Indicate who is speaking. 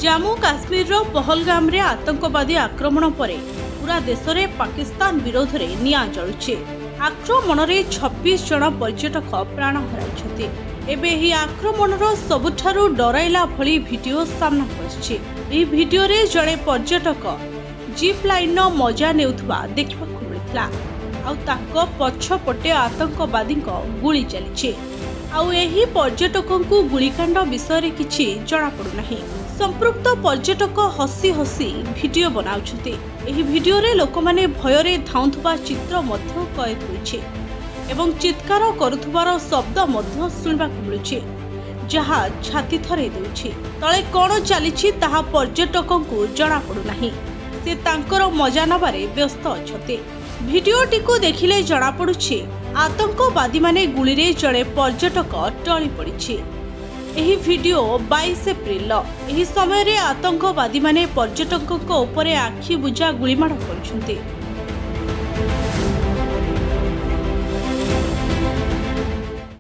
Speaker 1: जम्मू काश्मीर पहलगाम रे आतंकवादी आक्रमण पर पूरा देश में पाकिस्तान विरोध में निआं जलुचे। आक्रमण में 26 जन पर्यटक प्राण हराइछथि। एबे ही आक्रमण सबुठारु डराइला भली वीडियो सामना आछि। एही वीडियो रे जड़े पर्यटक जीप लाइन मजा नेउथबा देखिबाकु मिलितला। आउ ताको पछपटे आतंकवादी गुली चलीछे। आउ एही पर्यटकंकु गुलिकांड विषय किछि जଣା पडु नाही। संपृक्त पर्यटक हसी हसी वीडियो बनाउछथि। एही वीडियो रे लोकमाने भयरे धाउथबा चित्र मध्य कैद होइछे एवं चित्कार करुथबार शब्द मध्य सुनिबाकु मिलुछे, जहा छाती थरे देउछे। तळे कोन चलीछि ताहा पर्यटकंकु जଣା पडु नाही। से तांकर मजा नबारे व्यस्त अछते। भिडियोटी को देखिले जଣା पडुछि आतंकवादी माने गुली रे जड़े पर्यटक टळी पड़िछि। एही वीडियो 22 एप्रिल एही समय रे आतंकवादी माने पर्यटकक ऊपर आखि बुझा गुलीमाड़ करिसंते।